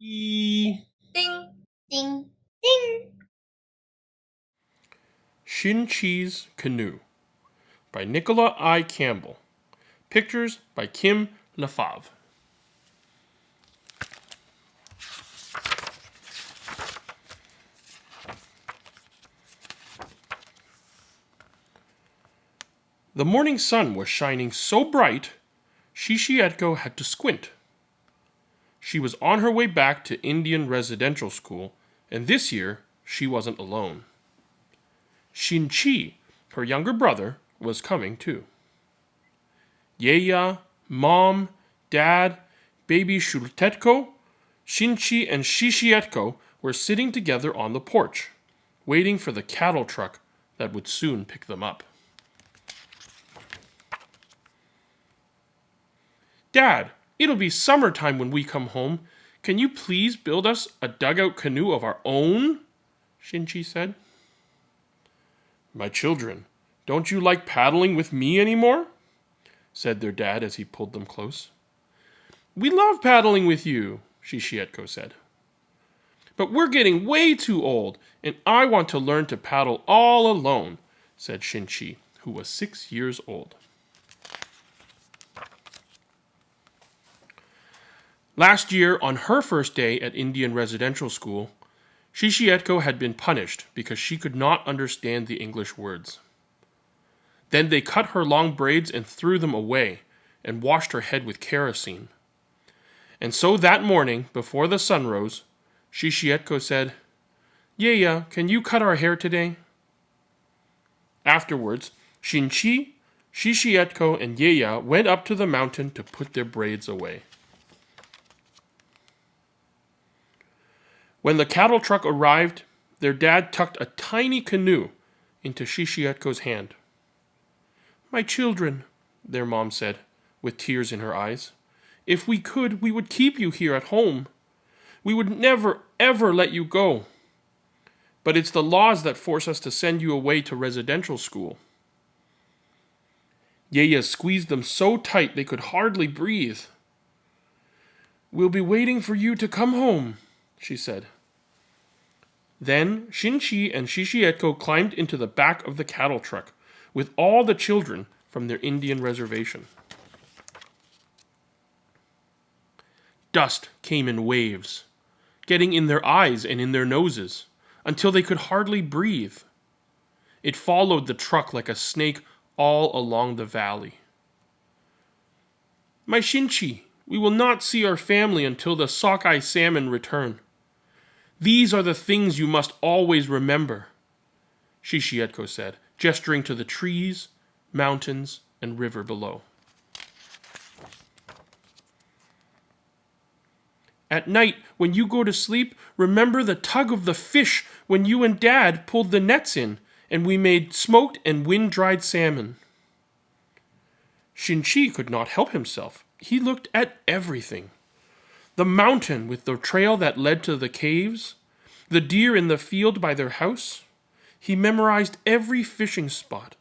E. Ding, ding, ding. Shin-Chi's Canoe by Nicola Campbell. Pictures by LaFave. The morning sun was shining so bright, Shishietko had to squint. She was on her way back to Indian residential school, and this year she wasn't alone. Shin-Chi, her younger brother, was coming too. Yeya, Mom, Dad, baby Shultetko, Shin-Chi and Shishietko were sitting together on the porch, waiting for the cattle truck that would soon pick them up. Dad, it'll be summertime when we come home. Can you please build us a dugout canoe of our own? Shin-Chi said. My children, don't you like paddling with me anymore? Said their dad as he pulled them close. We love paddling with you, Shishietko said. But we're getting way too old, and I want to learn to paddle all alone, said Shin-Chi, who was 6 years old. Last year, on her first day at Indian residential school, Shishietko had been punished because she could not understand the English words. Then they cut her long braids and threw them away, and washed her head with kerosene. And so that morning, before the sun rose, Shishietko said, Yeya, can you cut our hair today? Afterwards, Shin-Chi, Shishietko, and Yeya went up to the mountain to put their braids away. When the cattle truck arrived, their dad tucked a tiny canoe into Shishietko's hand. My children, their mom said, with tears in her eyes, if we could, we would keep you here at home. We would never, ever let you go. But it's the laws that force us to send you away to residential school. Yeya squeezed them so tight they could hardly breathe. We'll be waiting for you to come home, she said. Then Shin-Chi and Shishietko climbed into the back of the cattle truck with all the children from their Indian reservation. Dust came in waves, getting in their eyes and in their noses, until they could hardly breathe. It followed the truck like a snake all along the valley. My Shin-Chi, we will not see our family until the sockeye salmon return. These are the things you must always remember, Shishietko said, gesturing to the trees, mountains, and river below. At night, when you go to sleep, remember the tug of the fish when you and Dad pulled the nets in and we made smoked and wind-dried salmon. Shin-Chi could not help himself. He looked at everything. The mountain with the trail that led to the caves, the deer in the field by their house. He memorized every fishing spot,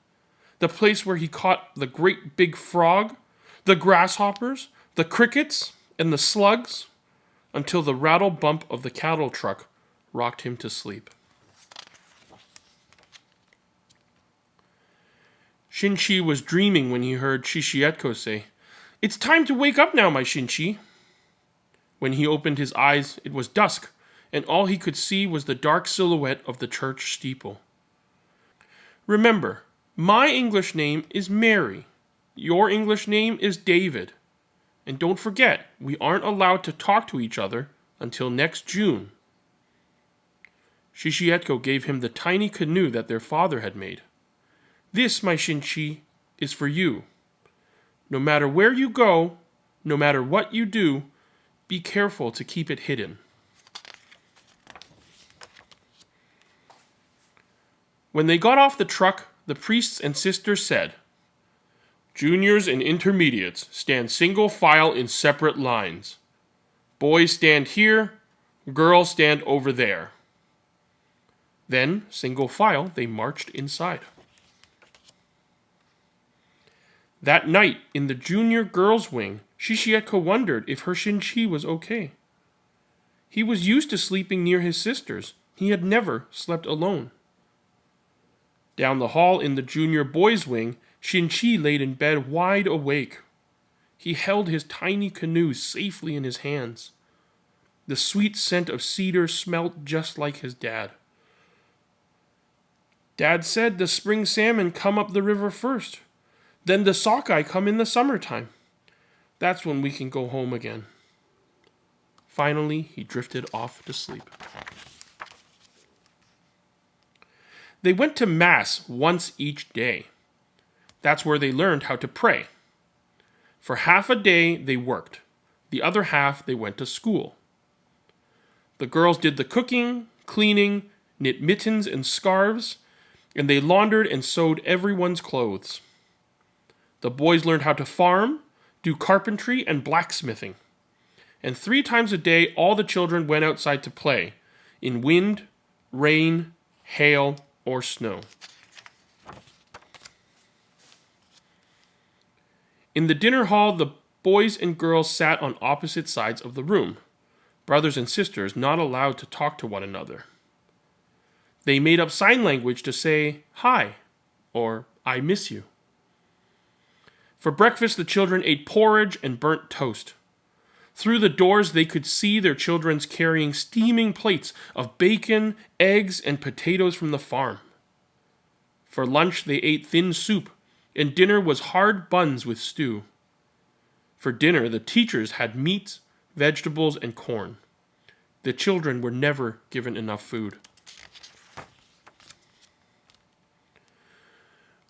the place where he caught the great big frog, the grasshoppers, the crickets, and the slugs, until the rattle bump of the cattle truck rocked him to sleep. Shin-Chi was dreaming when he heard Shishietko say, It's time to wake up now, my Shin-Chi. When he opened his eyes, it was dusk, and all he could see was the dark silhouette of the church steeple. Remember, my English name is Mary. Your English name is David. And don't forget, we aren't allowed to talk to each other until next June. Shishietko gave him the tiny canoe that their father had made. This, my Shin-Chi, is for you. No matter where you go, no matter what you do, be careful to keep it hidden. When they got off the truck, the priests and sisters said, Juniors and intermediates stand single file in separate lines. Boys stand here, girls stand over there. Then, single file, they marched inside. That night, in the junior girls' wing, Shishietko wondered if her Shin-Chi was okay. He was used to sleeping near his sisters. He had never slept alone. Down the hall in the junior boys' wing, Shin-Chi laid in bed wide awake. He held his tiny canoe safely in his hands. The sweet scent of cedar smelt just like his dad. Dad said the spring salmon come up the river first. Then the sockeye come in the summertime. That's when we can go home again. Finally, he drifted off to sleep. They went to Mass once each day. That's where they learned how to pray. For half a day, they worked. The other half, they went to school. The girls did the cooking, cleaning, knit mittens and scarves, and they laundered and sewed everyone's clothes. The boys learned how to farm, do carpentry, and blacksmithing. And 3 times a day, all the children went outside to play, in wind, rain, hail, or snow. In the dinner hall, the boys and girls sat on opposite sides of the room, brothers and sisters not allowed to talk to one another. They made up sign language to say, "Hi," or "I miss you." For breakfast, the children ate porridge and burnt toast. Through the doors, they could see their children carrying steaming plates of bacon, eggs, and potatoes from the farm. For lunch, they ate thin soup, and dinner was hard buns with stew. For dinner, the teachers had meat, vegetables, and corn. The children were never given enough food.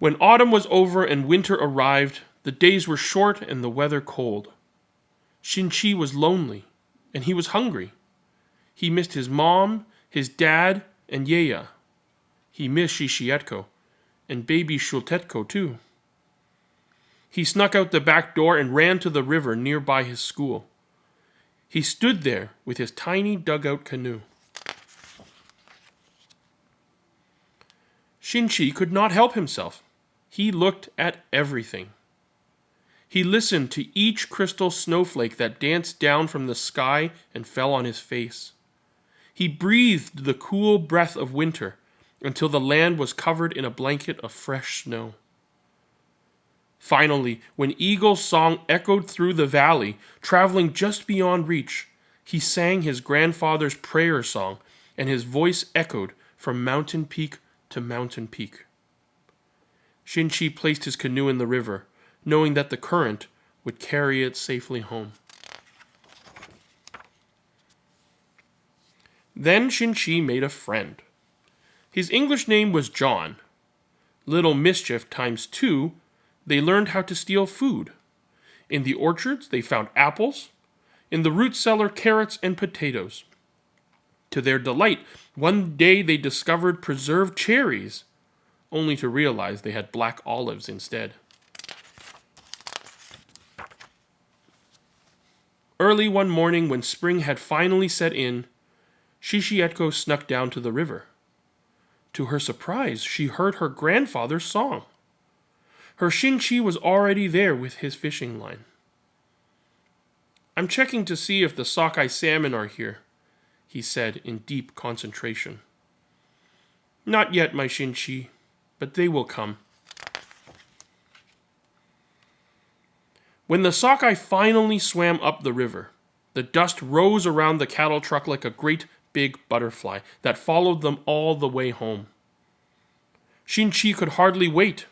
When autumn was over and winter arrived, the days were short and the weather cold. Shin-Chi was lonely, and he was hungry. He missed his mom, his dad, and Yeya. He missed Shishietko, and baby Shultetko too. He snuck out the back door and ran to the river nearby his school. He stood there with his tiny dugout canoe. Shin-Chi could not help himself. He looked at everything. He listened to each crystal snowflake that danced down from the sky and fell on his face. He breathed the cool breath of winter until the land was covered in a blanket of fresh snow. Finally, when Eagle's song echoed through the valley, traveling just beyond reach, he sang his grandfather's prayer song, and his voice echoed from mountain peak to mountain peak. Shin-Chi placed his canoe in the river, knowing that the current would carry it safely home. Then Shin-Chi made a friend. His English name was John. Little mischief times 2, they learned how to steal food. In the orchards, they found apples. In the root cellar, carrots and potatoes. To their delight, one day they discovered preserved cherries, only to realize they had black olives instead. Early one morning, when spring had finally set in, Shishietko snuck down to the river. To her surprise, she heard her grandfather's song. Her Shin-Chi was already there with his fishing line. "I'm checking to see if the sockeye salmon are here," he said in deep concentration. "Not yet, my Shin-Chi, but they will come." When the sockeye finally swam up the river, the dust rose around the cattle truck like a great big butterfly that followed them all the way home. Shin-Chi could hardly wait.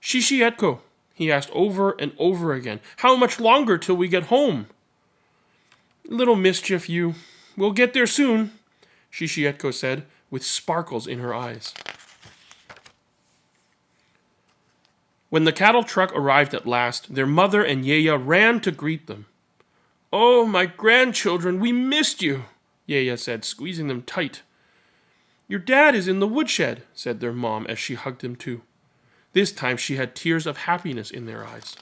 "Shishietko," he asked over and over again, "how much longer till we get home?" "Little mischief, you. We'll get there soon," Shishietko said, with sparkles in her eyes. When the cattle truck arrived at last, their mother and Yeya ran to greet them. "Oh, my grandchildren, we missed you," Yeya said, squeezing them tight. "Your dad is in the woodshed," said their mom as she hugged him too. This time she had tears of happiness in their eyes.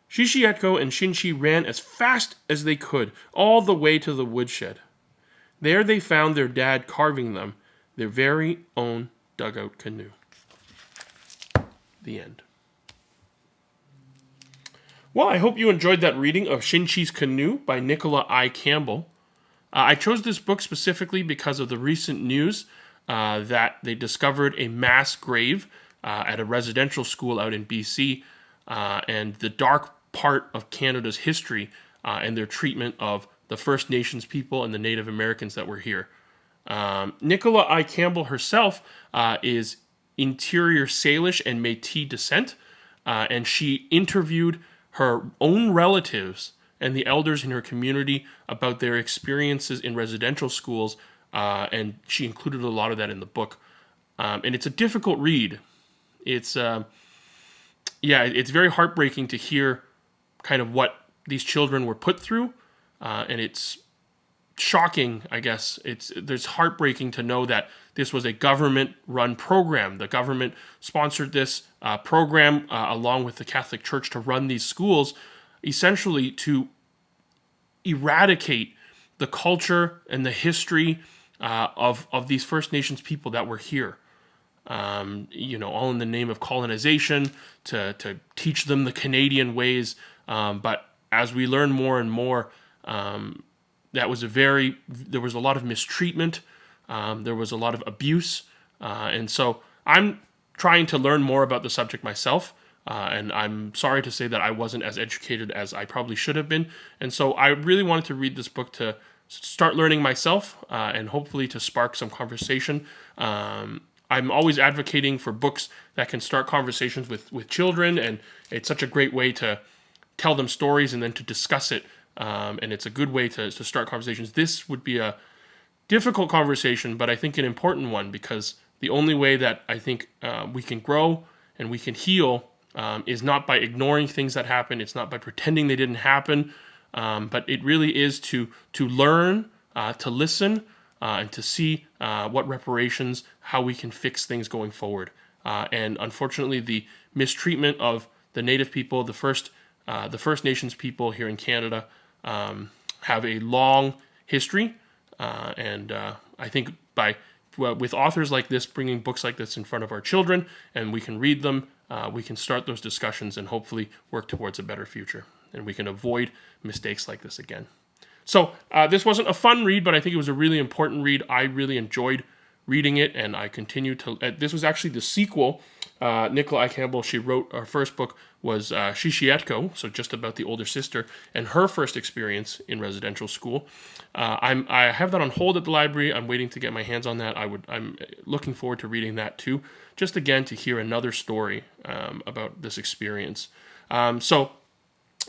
Shishietko and Shin-Chi ran as fast as they could, all the way to the woodshed. There they found their dad carving them their very own dugout canoe. The end. Well, I hope you enjoyed that reading of Shin-Chi's Canoe by Nicola Campbell. I chose this book specifically because of the recent news that they discovered a mass grave at a residential school out in BC, and the dark part of Canada's history and their treatment of the First Nations people and the Native Americans that were here. Nicola Campbell herself is Interior Salish and Métis descent, and she interviewed her own relatives and the elders in her community about their experiences in residential schools, and she included a lot of that in the book. And it's a difficult read. It's it's very heartbreaking to hear kind of what these children were put through, and it's shocking, I guess. There's heartbreaking to know that this was a government-run program. The government sponsored this program along with the Catholic Church to run these schools, essentially to eradicate the culture and the history of these First Nations people that were here. All in the name of colonization, to teach them the Canadian ways. But as we learn more and more, there was a lot of mistreatment, there was a lot of abuse, and so I'm trying to learn more about the subject myself, and I'm sorry to say that I wasn't as educated as I probably should have been, and so I really wanted to read this book to start learning myself, and hopefully to spark some conversation. I'm always advocating for books that can start conversations with children, and it's such a great way to tell them stories and then to discuss it. And it's a good way to start conversations. This would be a difficult conversation, but I think an important one, because the only way that I think we can grow and we can heal is not by ignoring things that happen. It's not by pretending they didn't happen, but it really is to learn, to listen, and to see what reparations, how we can fix things going forward. And unfortunately, the mistreatment of the Native people, the First Nations people here in Canada, have a long history, and I think with authors like this, bringing books like this in front of our children, and we can read them, we can start those discussions and hopefully work towards a better future, and we can avoid mistakes like this again. So this wasn't a fun read, but I think it was a really important read. I really enjoyed reading it, and I continue to. This was actually the sequel. Nicola Campbell, she wrote, her first book was Shishietko, so just about the older sister, and her first experience in residential school. I have that on hold at the library. I'm waiting to get my hands on that. I'm looking forward to reading that too, just again to hear another story about this experience. So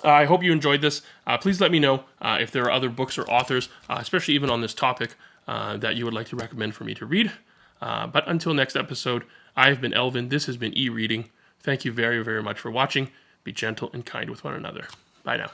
I hope you enjoyed this. Please let me know if there are other books or authors, especially even on this topic, that you would like to recommend for me to read. But until next episode, I've been Elvin. This has been e-reading. Thank you very, very much for watching. Be gentle and kind with one another. Bye now.